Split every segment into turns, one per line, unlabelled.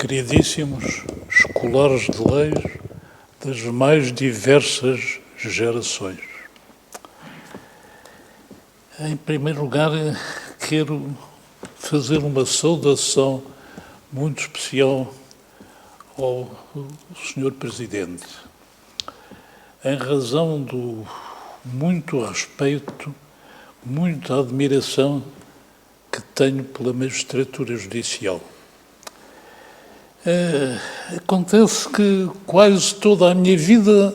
Queridíssimos escolares de leis das mais diversas gerações. Em primeiro lugar, quero fazer uma saudação muito especial ao Sr. Presidente, em razão do muito respeito, muita admiração que tenho pela magistratura judicial. Acontece que quase toda a minha vida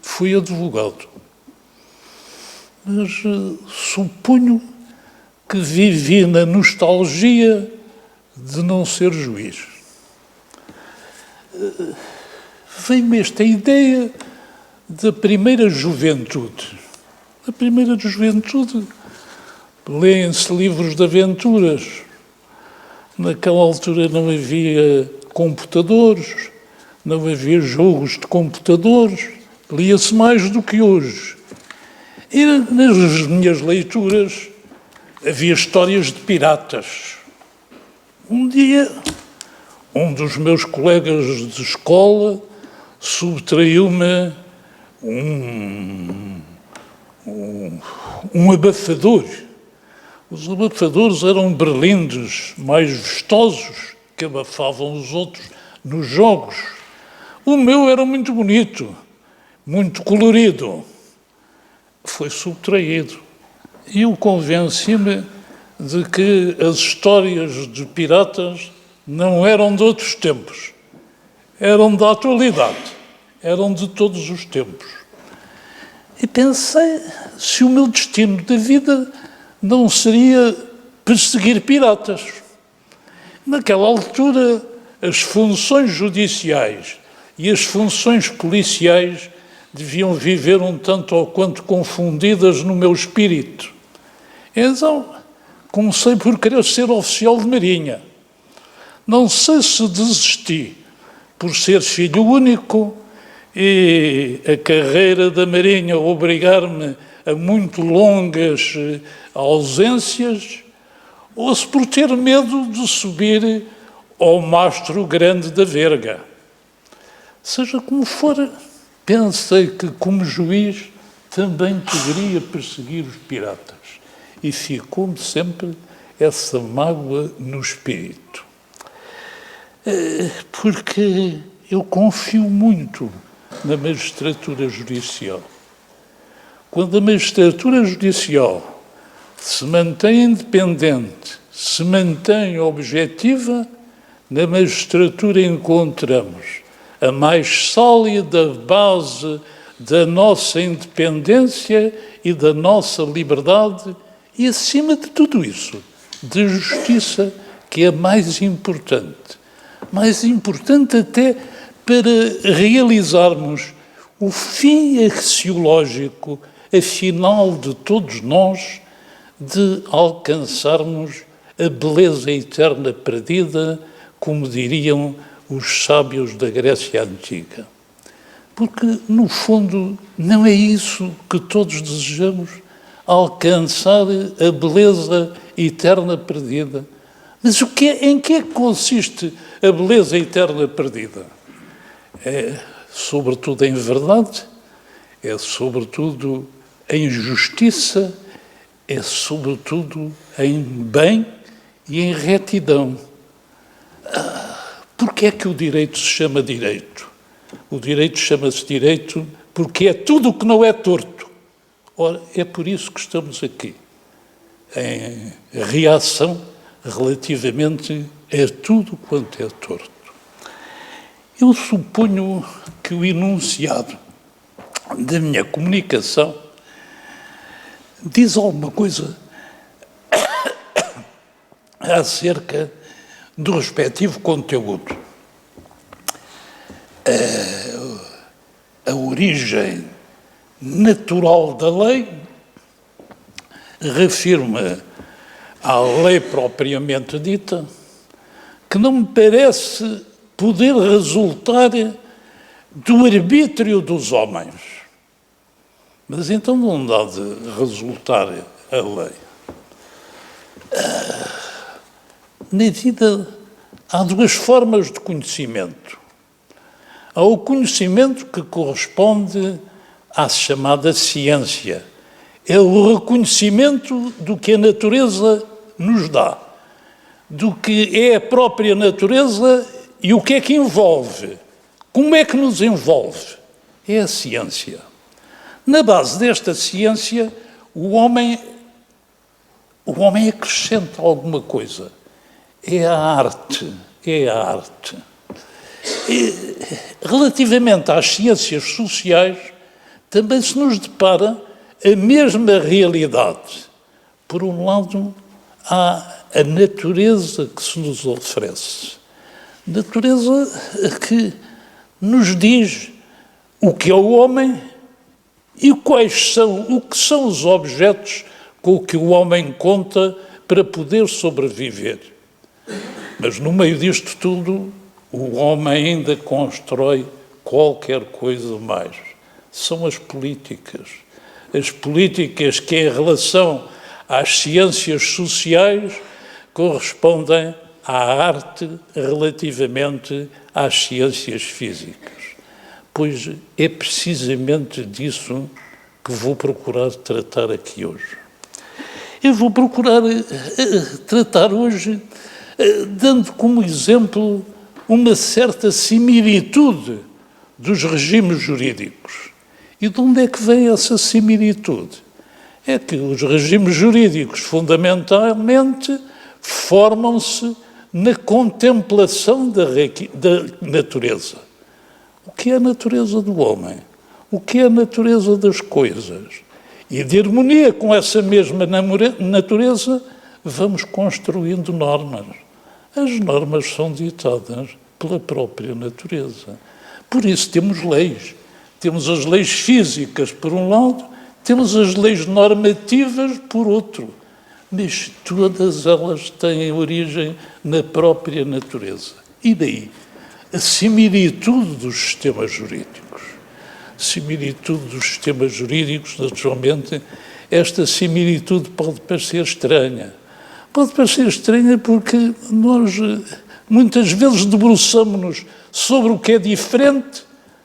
fui advogado, mas suponho que vivi na nostalgia de não ser juiz. Veio-me esta ideia da primeira juventude. A primeira juventude, leem-se livros de aventuras. Naquela altura não havia computadores, não havia jogos de computadores, lia-se mais do que hoje. E nas minhas leituras havia histórias de piratas. Um dia, um dos meus colegas de escola subtraiu-me um abafador. Os abafadores eram berlindes mais vistosos que abafavam os outros nos jogos. O meu era muito bonito, muito colorido. Foi subtraído. E eu convenci-me de que as histórias de piratas não eram de outros tempos, eram da atualidade, eram de todos os tempos. E pensei se o meu destino da vida não seria perseguir piratas. Naquela altura, as funções judiciais e as funções policiais deviam viver um tanto ou quanto confundidas no meu espírito. Então, comecei por querer ser oficial de marinha. Não sei se desisti por ser filho único e a carreira da marinha obrigar-me a muito longas ausências, ou se por ter medo de subir ao mastro grande da verga. Seja como for, pensei que, como juiz, também poderia perseguir os piratas. E ficou-me sempre essa mágoa no espírito. Porque eu confio muito na magistratura judicial. Quando a magistratura judicial se mantém independente, se mantém objetiva, na magistratura encontramos a mais sólida base da nossa independência e da nossa liberdade e, acima de tudo isso, de justiça, que é mais importante até para realizarmos o fim axiológico, afinal de todos nós, de alcançarmos a beleza eterna perdida, como diriam os sábios da Grécia Antiga. Porque, no fundo, não é isso que todos desejamos, alcançar a beleza eterna perdida. Mas em que é que consiste a beleza eterna perdida? É, sobretudo, em verdade, é, sobretudo, em justiça, é, sobretudo, em bem e em retidão. Porquê é que o direito se chama direito? O direito chama-se direito porque é tudo o que não é torto. Ora, é por isso que estamos aqui, em reação relativamente a tudo quanto é torto. Eu suponho que o enunciado da minha comunicação diz alguma coisa acerca do respectivo conteúdo. A origem natural da lei reafirma à lei propriamente dita, que não me parece poder resultar do arbítrio dos homens. Mas então não dá de resultar a lei. Na vida Há duas formas de conhecimento. Há o conhecimento que corresponde à chamada ciência. É o reconhecimento do que a natureza nos dá, do que é a própria natureza e o que é que envolve. Como é que nos envolve? É a ciência. Na base desta ciência, o homem acrescenta alguma coisa. É a arte. E, relativamente às ciências sociais, também se nos depara a mesma realidade. Por um lado, há a natureza que se nos oferece. Natureza que nos diz o que é o homem e o que são os objetos com que o homem conta para poder sobreviver. Mas no meio disto tudo, o homem ainda constrói qualquer coisa mais. São as políticas. As políticas que, em relação às ciências sociais, correspondem à arte relativamente às ciências físicas. Pois é precisamente disso que vou procurar tratar aqui hoje. Eu vou procurar tratar hoje dando como exemplo uma certa similitude dos regimes jurídicos. E de onde é que vem essa similitude? É que os regimes jurídicos, fundamentalmente, formam-se na contemplação da natureza. O que é a natureza do homem? O que é a natureza das coisas? E de harmonia com essa mesma natureza, vamos construindo normas. As normas são ditadas pela própria natureza. Por isso temos leis. Temos as leis físicas, por um lado, temos as leis normativas, por outro. Mas todas elas têm origem na própria natureza. E daí? A similitude dos sistemas jurídicos. Similitude dos sistemas jurídicos, naturalmente, esta similitude pode parecer estranha. Pode parecer estranha porque nós muitas vezes debruçamos-nos sobre o que é diferente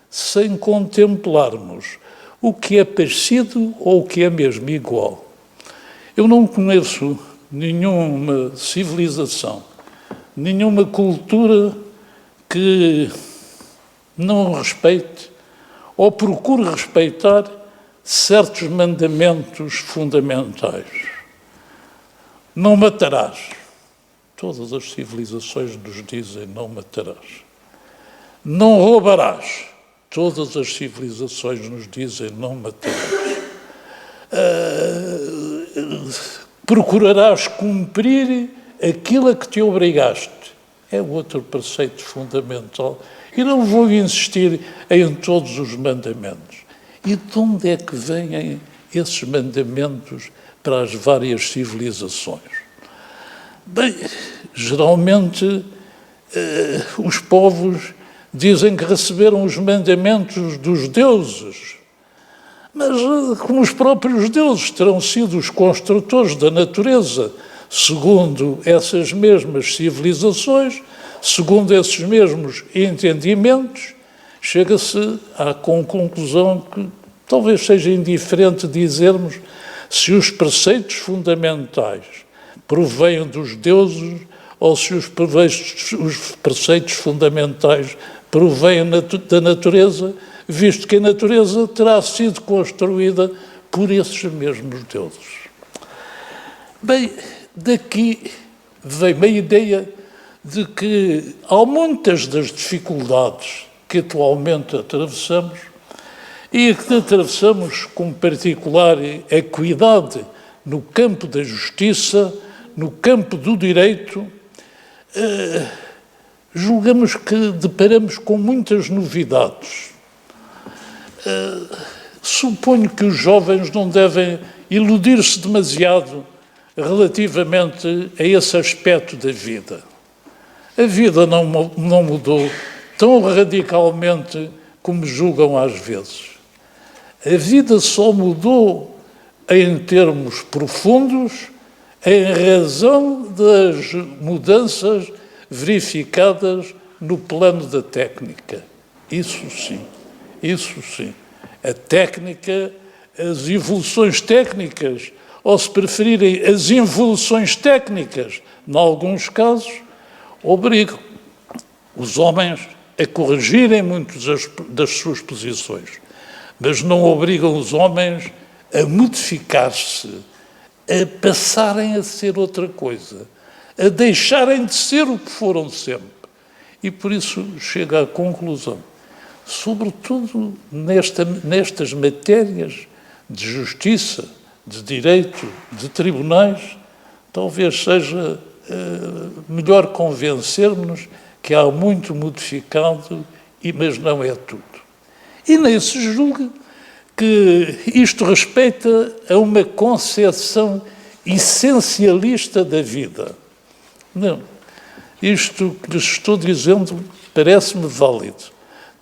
sem contemplarmos o que é parecido ou o que é mesmo igual. Eu não conheço nenhuma civilização, nenhuma cultura que não respeite ou procure respeitar certos mandamentos fundamentais. Não matarás. Todas as civilizações nos dizem não matarás. Não roubarás. Todas as civilizações nos dizem não matarás. Procurarás cumprir aquilo a que te obrigaste. É outro preceito fundamental. E não vou insistir em todos os mandamentos. E de onde é que vêm esses mandamentos para as várias civilizações? Bem, geralmente os povos dizem que receberam os mandamentos dos deuses, mas como os próprios deuses terão sido os construtores da natureza, segundo essas mesmas civilizações, segundo esses mesmos entendimentos, chega-se à conclusão que talvez seja indiferente dizermos se os preceitos fundamentais provêm dos deuses ou se os preceitos fundamentais provêm da natureza, visto que a natureza terá sido construída por esses mesmos deuses. Bem, daqui vem a ideia de que, há muitas das dificuldades que atualmente atravessamos e que atravessamos com particular equidade no campo da justiça, no campo do direito, julgamos que deparamos com muitas novidades. Suponho que os jovens não devem iludir-se demasiado relativamente a esse aspecto da vida. A vida não mudou tão radicalmente como julgam às vezes. A vida só mudou em termos profundos em razão das mudanças verificadas no plano da técnica. Isso sim, isso sim. A técnica, as evoluções técnicas, ou se preferirem, as involuções técnicas, em alguns casos, obrigam os homens a corrigirem muitas das suas posições, mas não obrigam os homens a modificar-se, a passarem a ser outra coisa, a deixarem de ser o que foram sempre. E por isso chega à conclusão, sobretudo nestas matérias de justiça, de direito, de tribunais, talvez seja melhor convencermos-nos que há muito modificado, mas não é tudo. E nem se julgue que isto respeita a uma concepção essencialista da vida. Não. Isto que lhes estou dizendo parece-me válido,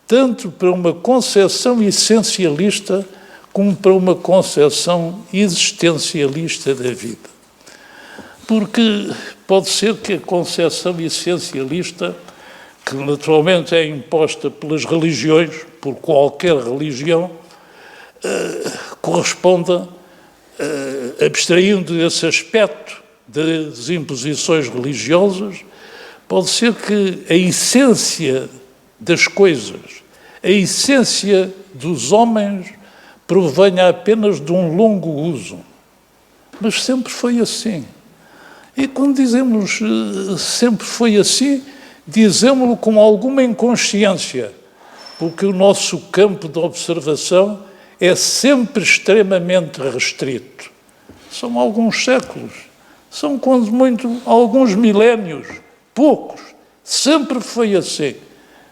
tanto para uma concepção essencialista como para uma concepção existencialista da vida. Porque pode ser que a concepção essencialista, que naturalmente é imposta pelas religiões, por qualquer religião, corresponda, abstraindo desse aspecto das imposições religiosas, pode ser que a essência das coisas, a essência dos homens, provenha apenas de um longo uso. Mas sempre foi assim. E quando dizemos sempre foi assim, dizemos-lo com alguma inconsciência, porque o nosso campo de observação é sempre extremamente restrito. São alguns séculos, são quando muito alguns milénios, poucos, sempre foi assim.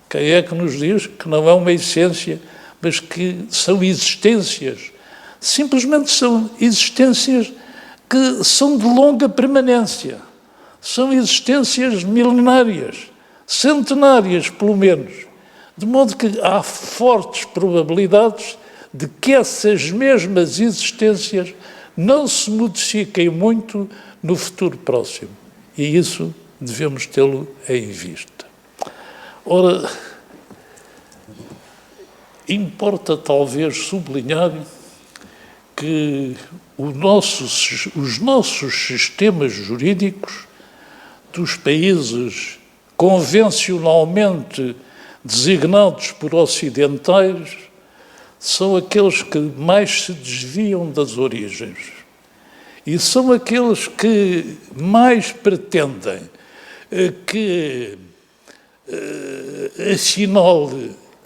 Quem é que nos diz que não é uma essência, mas que são existências? Simplesmente são existências que são de longa permanência, são existências milenárias, centenárias pelo menos, de modo que há fortes probabilidades de que essas mesmas existências não se modifiquem muito no futuro próximo. E isso devemos tê-lo em vista. Ora, importa talvez sublinhar que os nossos sistemas jurídicos dos países convencionalmente designados por ocidentais são aqueles que mais se desviam das origens e são aqueles que mais pretendem que, afinal,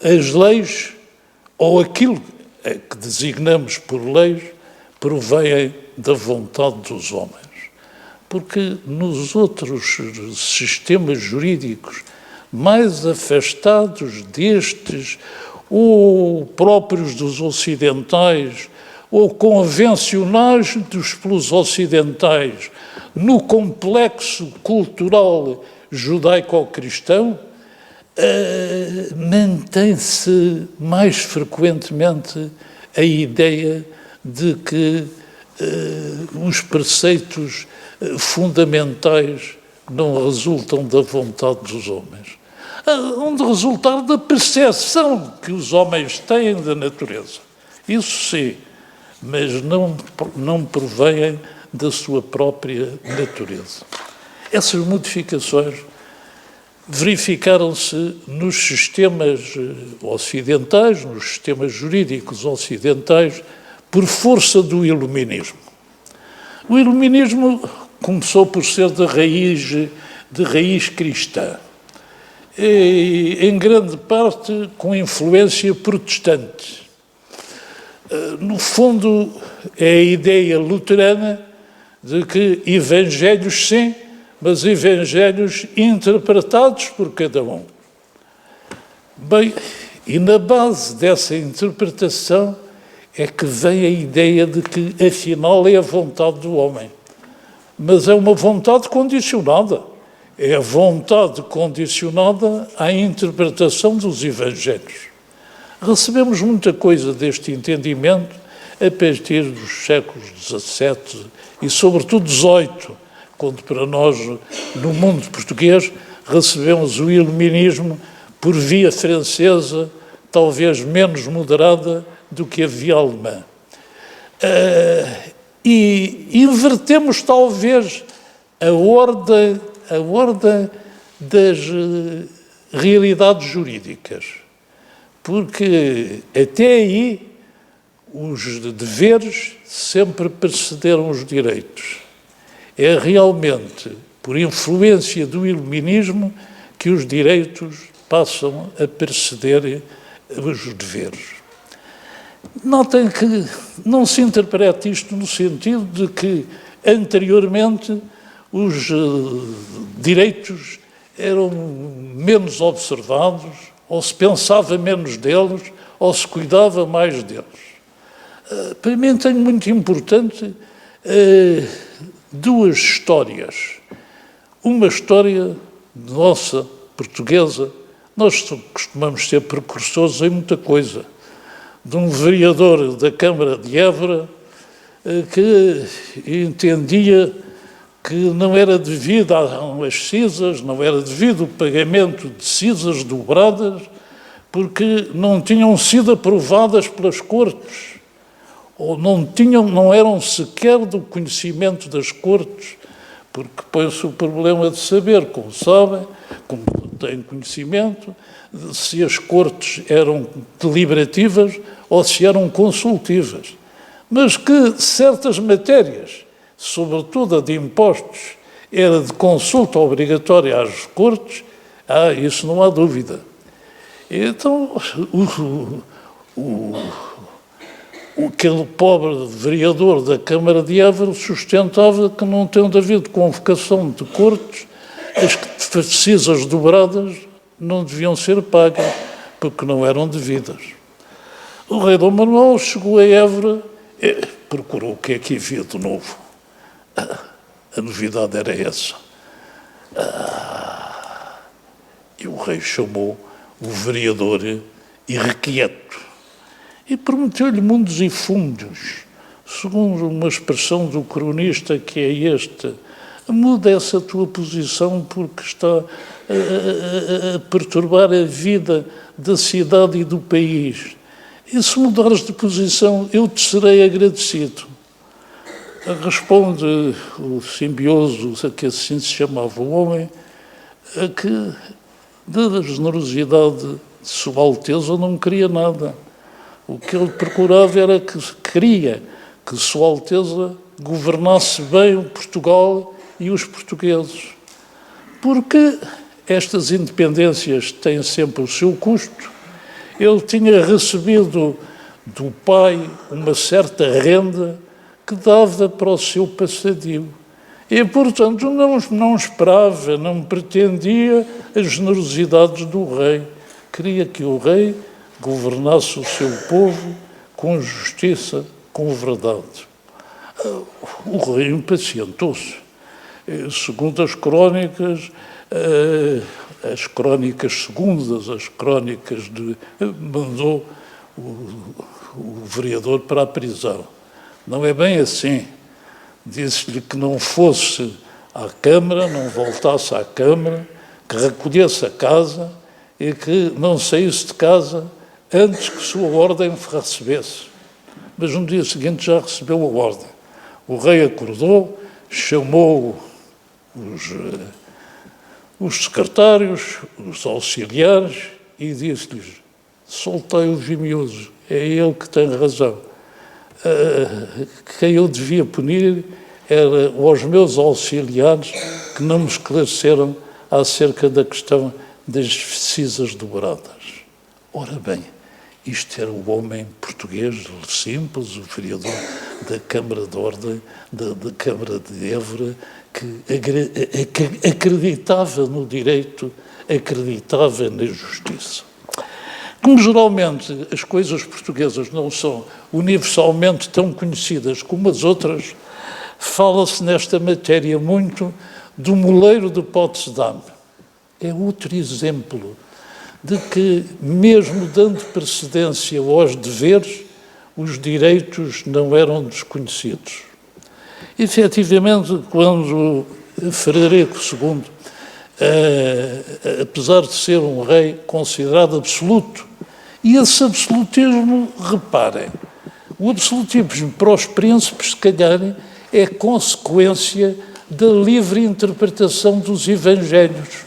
as leis ou aquilo que designamos por leis provêm da vontade dos homens. Porque nos outros sistemas jurídicos mais afastados destes, ou próprios dos ocidentais, ou convencionais pelos ocidentais, no complexo cultural judaico-cristão, mantém-se mais frequentemente a ideia de que os preceitos fundamentais não resultam da vontade dos homens. Hão de resultar da percepção que os homens têm da natureza. Isso sim, mas não provêm da sua própria natureza. Essas modificações verificaram-se nos sistemas ocidentais, nos sistemas jurídicos ocidentais, por força do iluminismo. O iluminismo começou por ser de raiz cristã, e, em grande parte com influência protestante. No fundo, é a ideia luterana de que evangelhos sim, mas evangelhos interpretados por cada um. Bem, e na base dessa interpretação é que vem a ideia de que, afinal, é a vontade do homem. Mas é uma vontade condicionada. É a vontade condicionada à interpretação dos evangelhos. Recebemos muita coisa deste entendimento a partir dos séculos XVII e, sobretudo, XVIII, quando para nós, no mundo português, recebemos o iluminismo por via francesa, talvez menos moderada do que a via alemã. E invertemos talvez a ordem das realidades jurídicas, porque até aí os deveres sempre precederam os direitos. É realmente por influência do iluminismo que os direitos passam a preceder os deveres. Notem que não se interpreta isto no sentido de que anteriormente os direitos eram menos observados, ou se pensava menos deles, ou se cuidava mais deles. Para mim tem muito importante duas histórias. Uma história nossa, portuguesa, nós costumamos ser precursores em muita coisa, de um vereador da Câmara de Évora que entendia que não era devido às cisas, não era devido o pagamento de cisas dobradas, porque não tinham sido aprovadas pelas Cortes, ou não eram sequer do conhecimento das Cortes, porque põe-se o problema de saber, como sabem, como têm conhecimento, se as Cortes eram deliberativas ou se eram consultivas. Mas que certas matérias, sobretudo a de impostos, era de consulta obrigatória às Cortes, isso não há dúvida. Então, aquele pobre vereador da Câmara de Évora sustentava que não tendo havido convocação de Cortes, as decisões dobradas não deviam ser pagas, porque não eram devidas. O rei Dom Manuel chegou a Évora e procurou o que é que havia de novo. A novidade era essa. E o rei chamou o vereador irrequieto e prometeu-lhe mundos e fundos, segundo uma expressão do cronista que é esta: muda essa tua posição porque está a perturbar a vida da cidade e do país. E se mudares de posição, eu te serei agradecido. Responde o simbioso, que assim se chamava o homem, que da generosidade de Sua Alteza não queria nada. O que ele procurava era queria que Sua Alteza governasse bem o Portugal e os portugueses. Porque estas independências têm sempre o seu custo. Ele tinha recebido do pai uma certa renda que dava para o seu passadio. E, portanto, não esperava, não pretendia as generosidades do rei. Queria que o rei governasse o seu povo com justiça, com verdade. O rei impacientou-se. Segundo as crónicas segundas, as crónicas mandou o vereador para a prisão. Não é bem assim. Disse-lhe que não fosse à Câmara, não voltasse à Câmara, que recolhesse a casa e que não saísse de casa antes que sua ordem recebesse. Mas no dia seguinte já recebeu a ordem. O rei acordou, chamou os secretários, os auxiliares, e disse-lhes: soltei o Vimioso, é ele que tem razão. Quem eu devia punir era os meus auxiliares que não me esclareceram acerca da questão das cisas dobradas. Ora bem, isto era o homem português simples, o vereador da Câmara de Ordem, da Câmara de Évora, que acreditava no direito, acreditava na justiça. Como geralmente as coisas portuguesas não são universalmente tão conhecidas como as outras, fala-se nesta matéria muito do moleiro de Potsdam. É outro exemplo de que, mesmo dando precedência aos deveres, os direitos não eram desconhecidos. Efetivamente, quando Frederico II apesar de ser um rei considerado absoluto. E esse absolutismo, reparem, o absolutismo para os príncipes, se calhar, é consequência da livre interpretação dos evangelhos.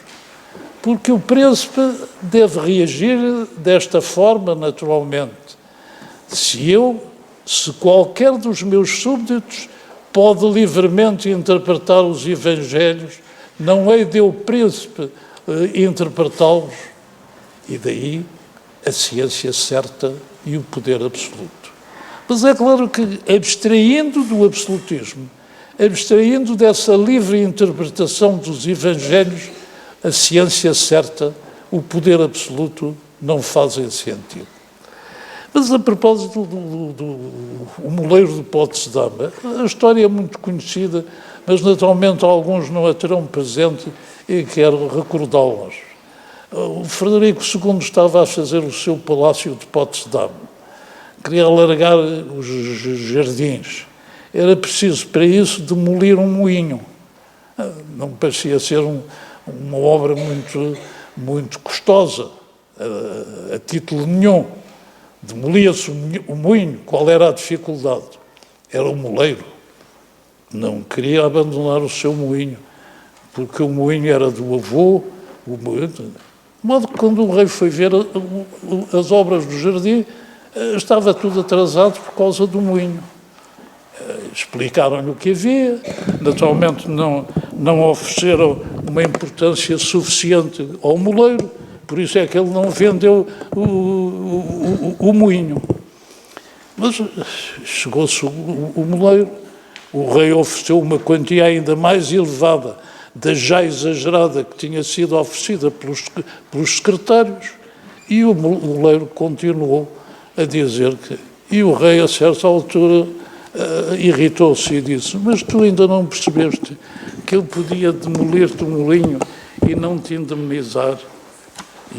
Porque o príncipe deve reagir desta forma, naturalmente. Se qualquer dos meus súbditos pode livremente interpretar os evangelhos, não hei de eu, príncipe, interpretá-los. E daí a ciência certa e o poder absoluto. Mas é claro que, abstraindo do absolutismo, abstraindo dessa livre interpretação dos evangelhos, a ciência certa, o poder absoluto, não fazem sentido. Mas a propósito do moleiro de Potsdam, a história é muito conhecida, mas naturalmente alguns não a terão presente e quero recordá-las. O Frederico II estava a fazer o seu palácio de Potsdam. Queria alargar os jardins. Era preciso, para isso, demolir um moinho. Não parecia ser uma obra muito custosa, a título nenhum. Demolia-se o moinho. Qual era a dificuldade? Era o moleiro. Não queria abandonar o seu moinho, porque o moinho era do avô, de modo que quando o rei foi ver as obras do jardim, estava tudo atrasado por causa do moinho. Explicaram-lhe o que havia, naturalmente não ofereceram uma importância suficiente ao moleiro, por isso é que ele não vendeu o moinho. Mas chegou-se o moleiro, o rei ofereceu uma quantia ainda mais elevada da já exagerada que tinha sido oferecida pelos secretários, e o moleiro continuou a dizer que... E o rei, a certa altura, irritou-se e disse: mas tu ainda não percebeste que eu podia demolir-te o molinho e não te indemnizar?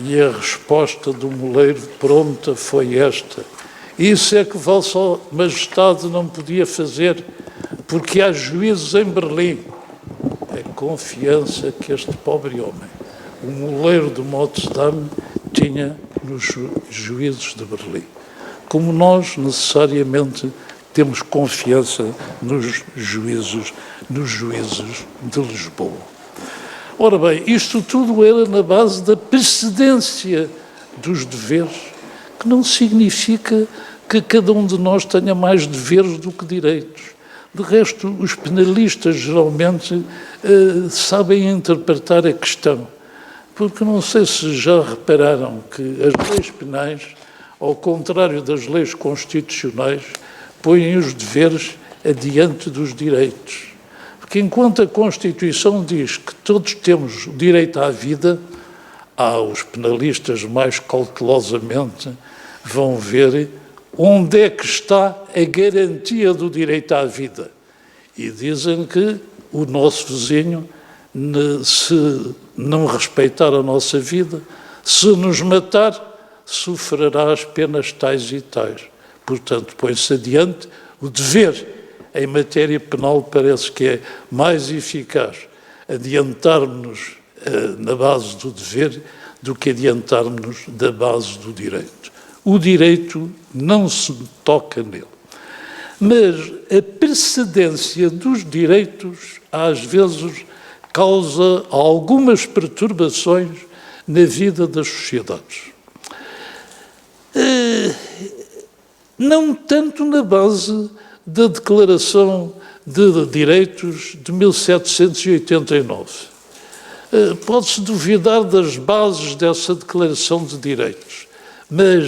E a resposta do moleiro pronta foi esta: isso é que Vossa Majestade não podia fazer, porque há juízes em Berlim. A confiança que este pobre homem, o moleiro de Potsdam, tinha nos juízes de Berlim. Como nós, necessariamente, temos confiança nos juízes de Lisboa. Ora bem, isto tudo era na base da precedência dos deveres, que não significa que cada um de nós tenha mais deveres do que direitos. De resto, os penalistas geralmente sabem interpretar a questão, porque não sei se já repararam que as leis penais, ao contrário das leis constitucionais, põem os deveres adiante dos direitos. Porque enquanto a Constituição diz que todos temos o direito à vida, os penalistas mais cautelosamente vão ver onde é que está a garantia do direito à vida. E dizem que o nosso vizinho, se não respeitar a nossa vida, se nos matar, sofrerá as penas tais e tais. Portanto, põe-se adiante o dever. Em matéria penal parece que é mais eficaz adiantarmos-nos na base do dever do que adiantarmos da base do direito. O direito não se toca nele. Mas a precedência dos direitos, às vezes, causa algumas perturbações na vida das sociedades. Não tanto na base da Declaração de Direitos de 1789. Pode-se duvidar das bases dessa Declaração de Direitos, mas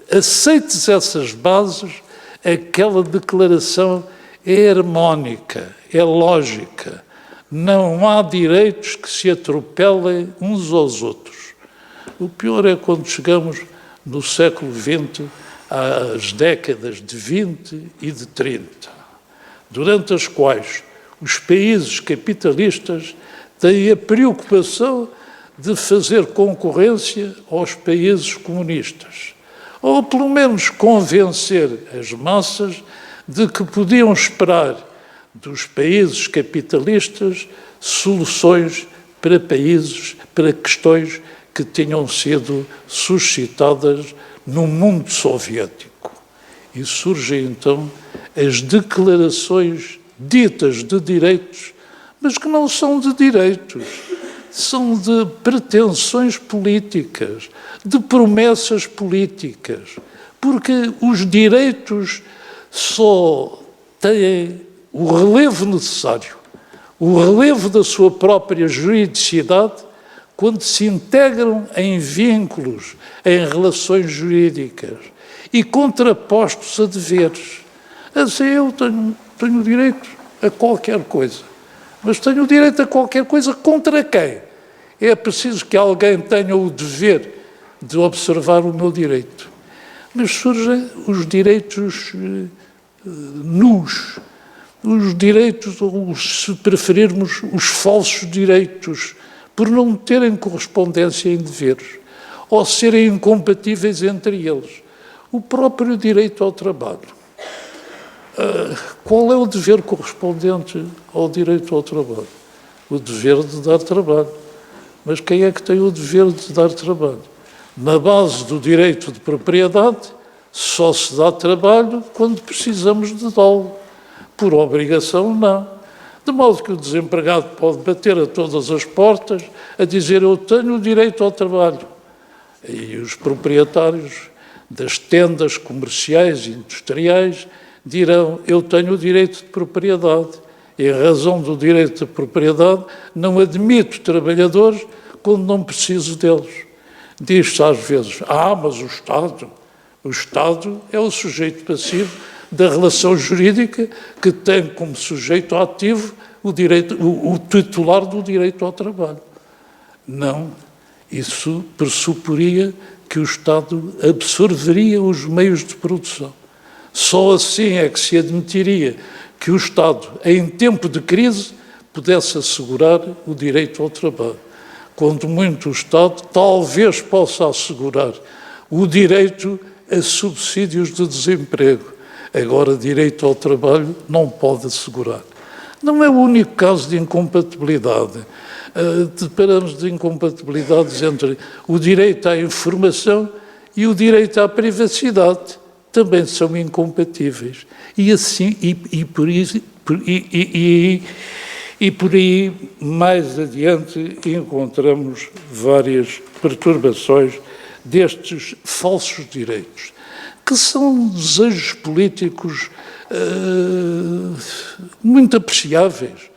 aceites essas bases, aquela declaração é harmónica, é lógica. Não há direitos que se atropelem uns aos outros. O pior é quando chegamos no século XX às décadas de 20 e de 30, durante as quais os países capitalistas têm a preocupação de fazer concorrência aos países comunistas, ou pelo menos convencer as massas de que podiam esperar dos países capitalistas soluções para países, para questões que tinham sido suscitadas no mundo soviético. E surgem, então, as declarações ditas de direitos, mas que não são de direitos, são de pretensões políticas, de promessas políticas, porque os direitos só têm o relevo necessário, o relevo da sua própria juridicidade, quando se integram em vínculos, em relações jurídicas e contrapostos a deveres. Assim, eu tenho direito a qualquer coisa, mas tenho direito a qualquer coisa contra quem? É preciso que alguém tenha o dever de observar o meu direito. Mas surgem os direitos nus, os direitos, ou se preferirmos, os falsos direitos, por não terem correspondência em deveres, ou serem incompatíveis entre eles. O próprio direito ao trabalho. Qual é o dever correspondente ao direito ao trabalho? O dever de dar trabalho. Mas quem é que tem o dever de dar trabalho? Na base do direito de propriedade, só se dá trabalho quando precisamos de dá-lo. Por obrigação, não. De modo que o desempregado pode bater a todas as portas a dizer: eu tenho o direito ao trabalho. E os proprietários das tendas comerciais e industriais dirão: eu tenho o direito de propriedade. E, em razão do direito de propriedade, não admito trabalhadores quando não preciso deles. Diz-se às vezes: mas o Estado é o sujeito passivo da relação jurídica que tem como sujeito ativo o titular do direito ao trabalho. Não, isso pressuporia que o Estado absorveria os meios de produção. Só assim é que se admitiria que o Estado, em tempo de crise, pudesse assegurar o direito ao trabalho. Quando muito o Estado talvez possa assegurar o direito a subsídios de desemprego. Agora, direito ao trabalho não pode assegurar. Não é o único caso de incompatibilidade. Deparamos de incompatibilidades entre o direito à informação e o direito à privacidade. Também são incompatíveis. E assim, por aí, mais adiante, encontramos várias perturbações destes falsos direitos, que são desejos políticos muito apreciáveis,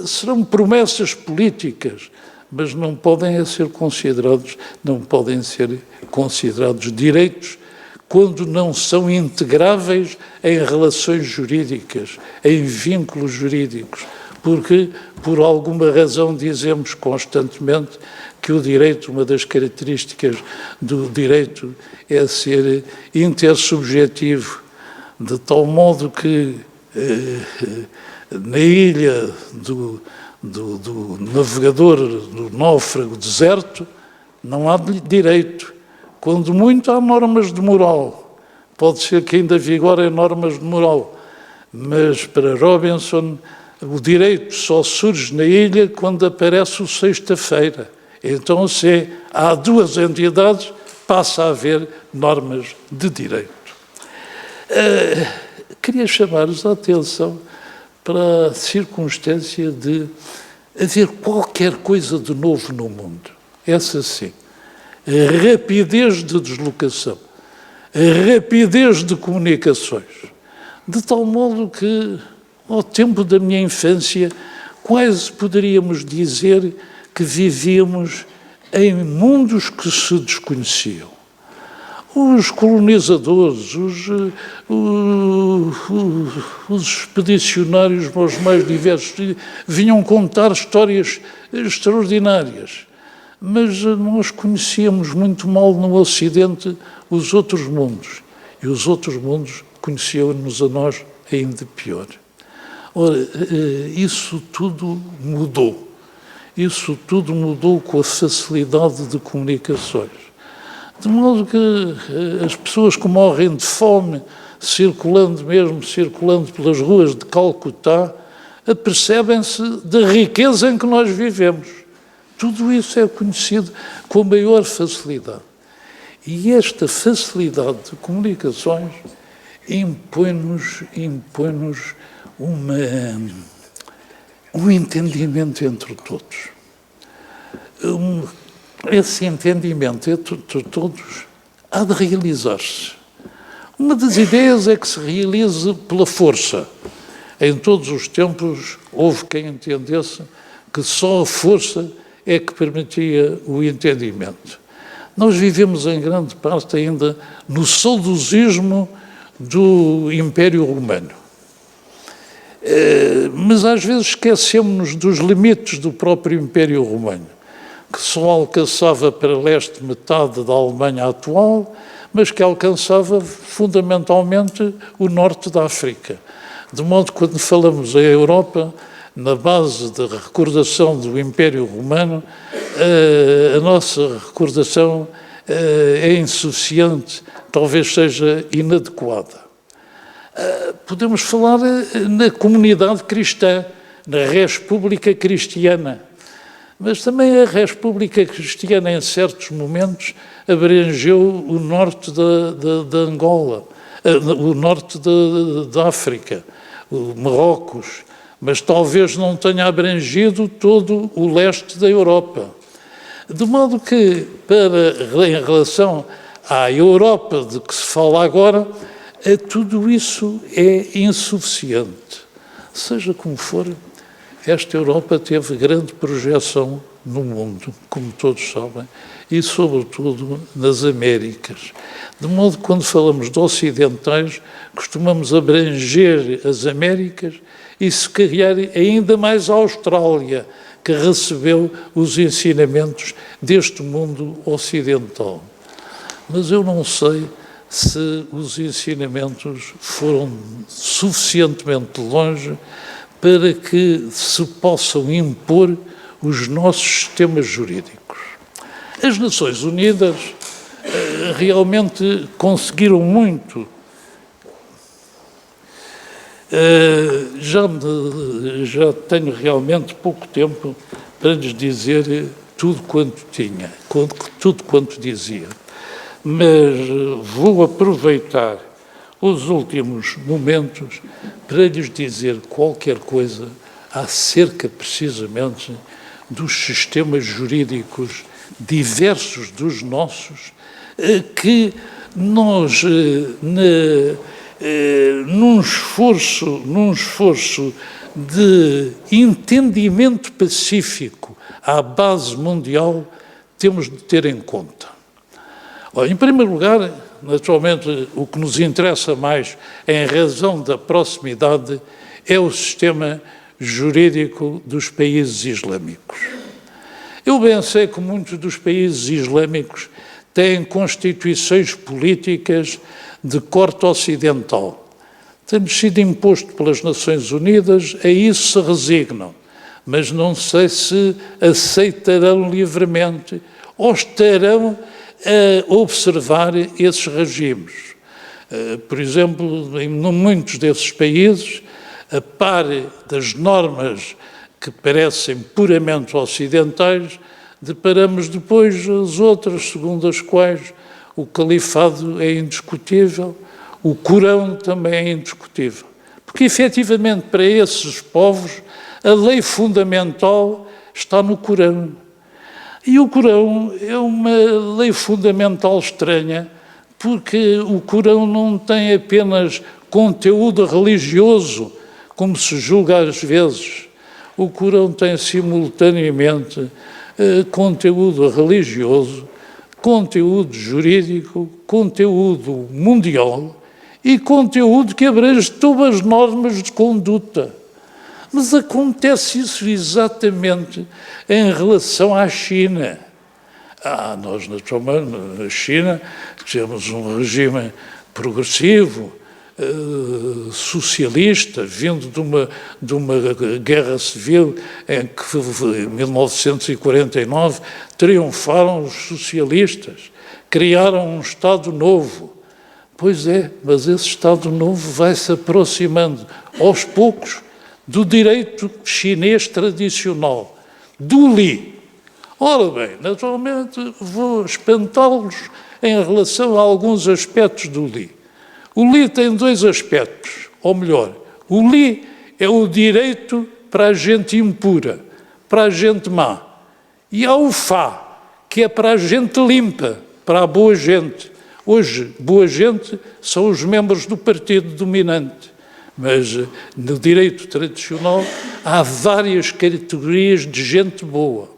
serão promessas políticas, mas não podem ser considerados direitos quando não são integráveis em relações jurídicas, em vínculos jurídicos, porque, por alguma razão, dizemos constantemente que o direito, uma das características do direito é ser intersubjetivo, de tal modo que na ilha do navegador, do náufrago deserto, não há direito. Quando muito há normas de moral. Pode ser que ainda vigorem normas de moral, mas para Robinson o direito só surge na ilha quando aparece o sexta-feira. Então, se há duas entidades, passa a haver normas de direito. Queria chamar-vos a atenção para a circunstância de haver qualquer coisa de novo no mundo. Essa sim. A rapidez de deslocação, a rapidez de comunicações, de tal modo que, ao tempo da minha infância, quase poderíamos dizer que vivíamos em mundos que se desconheciam. Os colonizadores, os expedicionários aos mais diversos vinham contar histórias extraordinárias, mas nós conhecíamos muito mal no Ocidente os outros mundos, e os outros mundos conheciam-nos a nós ainda pior. Ora, isso tudo mudou. Isso tudo mudou com a facilidade de comunicações. De modo que as pessoas que morrem de fome, circulando pelas ruas de Calcutá, apercebem-se da riqueza em que nós vivemos. Tudo isso é conhecido com maior facilidade. E esta facilidade de comunicações impõe-nos um entendimento entre todos. Esse entendimento entre todos há de realizar-se. Uma das ideias é que se realize pela força. Em todos os tempos houve quem entendesse que só a força é que permitia o entendimento. Nós vivemos em grande parte ainda no saudosismo do Império Romano. Mas às vezes esquecemos-nos dos limites do próprio Império Romano, que só alcançava para leste metade da Alemanha atual, mas que alcançava fundamentalmente o norte da África. De modo que quando falamos em Europa, na base da recordação do Império Romano, a nossa recordação é insuficiente, talvez seja inadequada. Podemos falar na comunidade cristã, na República Cristiana, mas também a República Cristiana, em certos momentos, abrangeu o norte de Angola, o norte da África, o Marrocos, mas talvez não tenha abrangido todo o leste da Europa. De modo que, em relação à Europa de que se fala agora, tudo isso é insuficiente. Seja como for, esta Europa teve grande projeção no mundo, como todos sabem, e sobretudo nas Américas. De modo que quando falamos de ocidentais, costumamos abranger as Américas e se calhar ainda mais a Austrália, que recebeu os ensinamentos deste mundo ocidental. Mas eu não sei se os ensinamentos foram suficientemente longe para que se possam impor os nossos sistemas jurídicos. As Nações Unidas realmente conseguiram muito. Já tenho realmente pouco tempo para lhes dizer tudo quanto dizia, mas vou aproveitar os últimos momentos para lhes dizer qualquer coisa acerca precisamente dos sistemas jurídicos diversos dos nossos, que nós, num esforço de entendimento pacífico à base mundial, temos de ter em conta. Em primeiro lugar, naturalmente, o que nos interessa mais, em razão da proximidade, é o sistema jurídico dos países islâmicos. Eu bem sei que muitos dos países islâmicos têm constituições políticas de corte ocidental. Temos sido imposto pelas Nações Unidas, a isso se resignam, mas não sei se aceitarão livremente ou estarão a observar esses regimes. Por exemplo, em muitos desses países, a par das normas que parecem puramente ocidentais, deparamos depois as outras, segundo as quais o califado é indiscutível, o Corão também é indiscutível. Porque, efetivamente, para esses povos, a lei fundamental está no Corão. E o Corão é uma lei fundamental estranha, porque o Corão não tem apenas conteúdo religioso, como se julga às vezes. O Corão tem simultaneamente conteúdo religioso, conteúdo jurídico, conteúdo mundial e conteúdo que abrange todas as normas de conduta. Mas acontece isso exatamente em relação à China. Nós, naturalmente, na China, temos um regime progressivo, socialista, vindo de uma guerra civil em que, em 1949, triunfaram os socialistas, criaram um Estado novo. Pois é, mas esse Estado novo vai se aproximando, aos poucos, do direito chinês tradicional, do Li. Ora bem, naturalmente vou espantá-los em relação a alguns aspectos do li. O li tem dois aspectos, ou melhor, o li é o direito para a gente impura, para a gente má. E há o fá, que é para a gente limpa, para a boa gente. Hoje, boa gente são os membros do partido dominante, mas no direito tradicional há várias categorias de gente boa.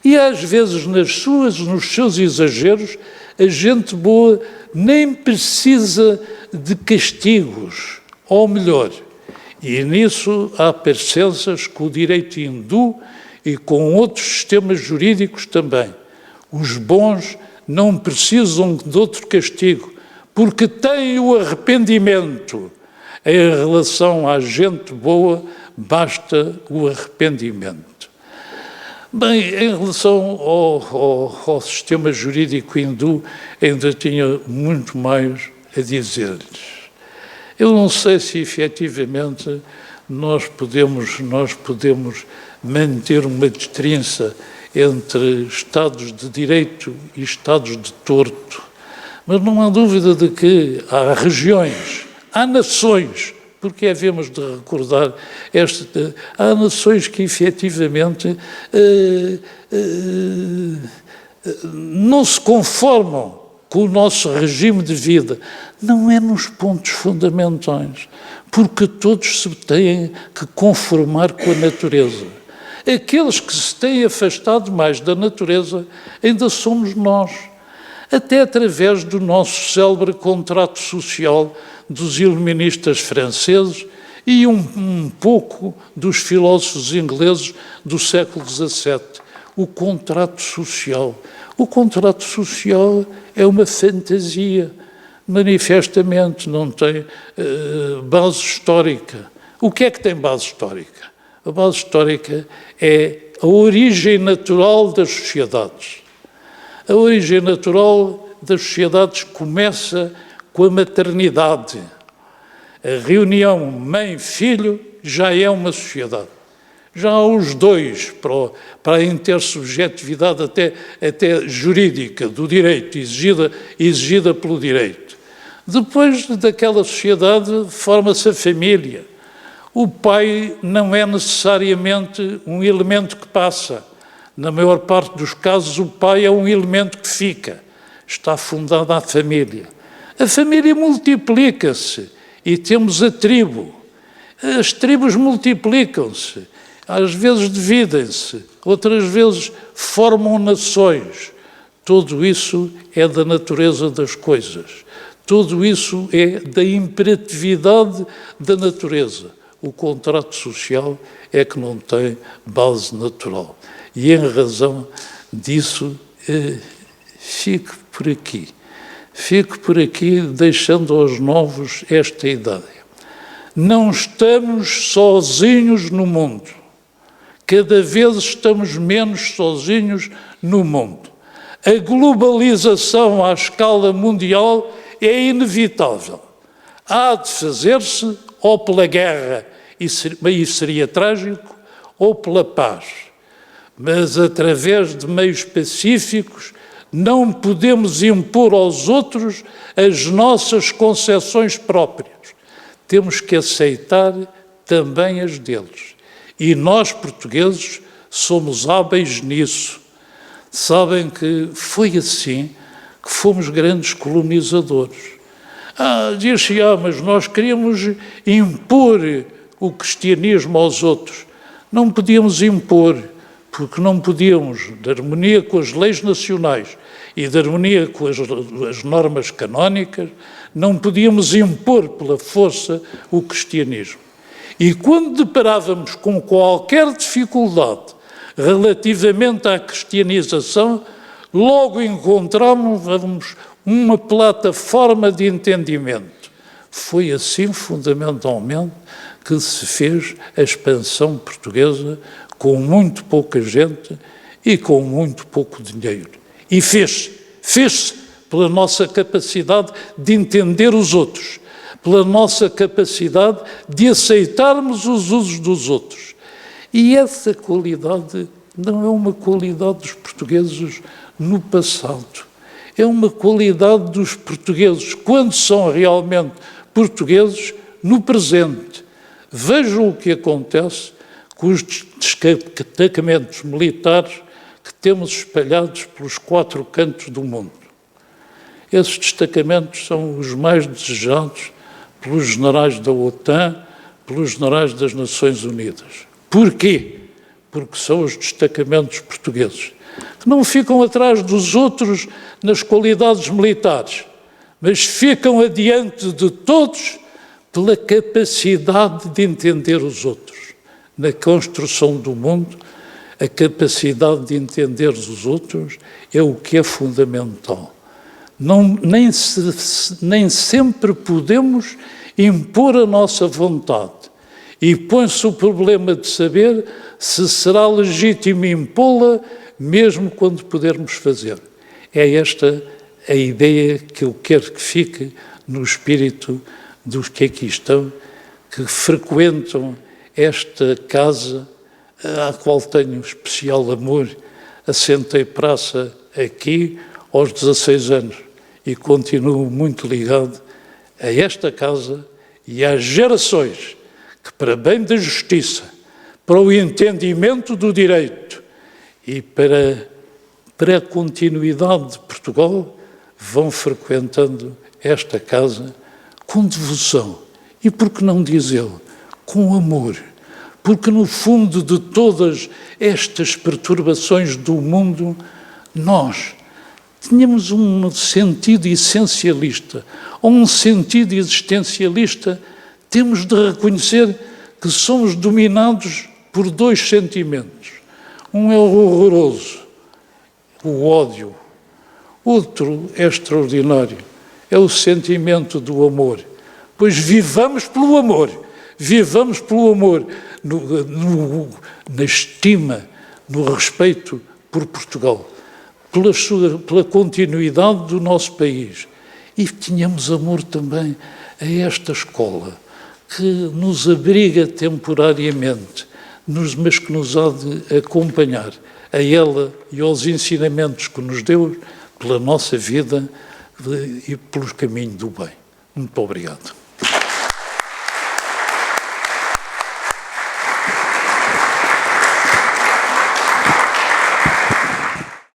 E às vezes nos seus exageros, a gente boa nem precisa de castigos, ou melhor, e nisso há parecenças com o direito hindu e com outros sistemas jurídicos também. Os bons não precisam de outro castigo, porque têm o arrependimento. Em relação à gente boa, basta o arrependimento. Bem, em relação ao sistema jurídico hindu, ainda tinha muito mais a dizer-lhes. Eu não sei se efetivamente nós podemos manter uma distinção entre Estados de Direito e Estados de torto, mas não há dúvida de que há regiões, há nações, porque havemos de recordar, há nações que efetivamente não se conformam com o nosso regime de vida. Não é nos pontos fundamentais, porque todos se têm que conformar com a natureza. Aqueles que se têm afastado mais da natureza ainda somos nós, até através do nosso célebre contrato social dos iluministas franceses e um pouco dos filósofos ingleses do século XVII. O contrato social. O contrato social é uma fantasia, manifestamente não tem base histórica. O que é que tem base histórica? A base histórica é a origem natural das sociedades. A origem natural das sociedades começa com a maternidade. A reunião mãe-filho já é uma sociedade. Já há os dois para a intersubjetividade até jurídica do direito, exigida pelo direito. Depois daquela sociedade forma-se a família. O pai não é necessariamente um elemento que passa. Na maior parte dos casos, o pai é um elemento que fica. Está fundada a família. A família multiplica-se e temos a tribo. As tribos multiplicam-se, às vezes dividem-se, outras vezes formam nações. Tudo isso é da natureza das coisas. Tudo isso é da imperatividade da natureza. O contrato social é que não tem base natural. E em razão disso, fico por aqui. Fico por aqui deixando aos novos esta ideia. Não estamos sozinhos no mundo. Cada vez estamos menos sozinhos no mundo. A globalização à escala mundial é inevitável. Há de fazer-se ou pela guerra, e seria trágico, ou pela paz. Mas através de meios pacíficos não podemos impor aos outros as nossas concepções próprias. Temos que aceitar também as deles. E nós, portugueses, somos hábeis nisso. Sabem que foi assim que fomos grandes colonizadores. Diz-se, mas nós queríamos impor o cristianismo aos outros. Não podíamos impor, porque não podíamos, de harmonia com as leis nacionais e de harmonia com as normas canónicas, não podíamos impor pela força o cristianismo. E quando deparávamos com qualquer dificuldade relativamente à cristianização, logo encontrávamos uma plataforma de entendimento. Foi assim, fundamentalmente, que se fez a expansão portuguesa com muito pouca gente e com muito pouco dinheiro. E fez-se pela nossa capacidade de entender os outros, pela nossa capacidade de aceitarmos os usos dos outros. E essa qualidade não é uma qualidade dos portugueses no passado. É uma qualidade dos portugueses, quando são realmente portugueses, no presente. Vejam o que acontece com os destacamentos militares que temos espalhados pelos 4 cantos do mundo. Esses destacamentos são os mais desejados pelos generais da OTAN, pelos generais das Nações Unidas. Porquê? Porque são os destacamentos portugueses, que não ficam atrás dos outros nas qualidades militares, mas ficam adiante de todos pela capacidade de entender os outros. Na construção do mundo, a capacidade de entender os outros é o que é fundamental. Nem sempre podemos impor a nossa vontade. E põe-se o problema de saber se será legítimo impô-la, mesmo quando pudermos fazer. É esta a ideia que eu quero que fique no espírito dos que aqui estão, que frequentam esta casa, à qual tenho especial amor. Assentei praça aqui aos 16 anos e continuo muito ligado a esta casa e às gerações que, para bem da justiça, para o entendimento do direito e para a continuidade de Portugal, vão frequentando esta casa com devoção e, por que não dizê-lo, com amor, porque no fundo de todas estas perturbações do mundo, nós tínhamos um sentido essencialista, ou um sentido existencialista. Temos de reconhecer que somos dominados por 2 sentimentos. Um é o horroroso, o ódio. Outro é extraordinário, é o sentimento do amor. Pois vivamos pelo amor, na estima, no respeito por Portugal, pela continuidade do nosso país. E tínhamos amor também a esta escola, que nos abriga temporariamente, mas que nos há de acompanhar, a ela e aos ensinamentos que nos deu pela nossa vida e pelo caminho do bem. Muito obrigado.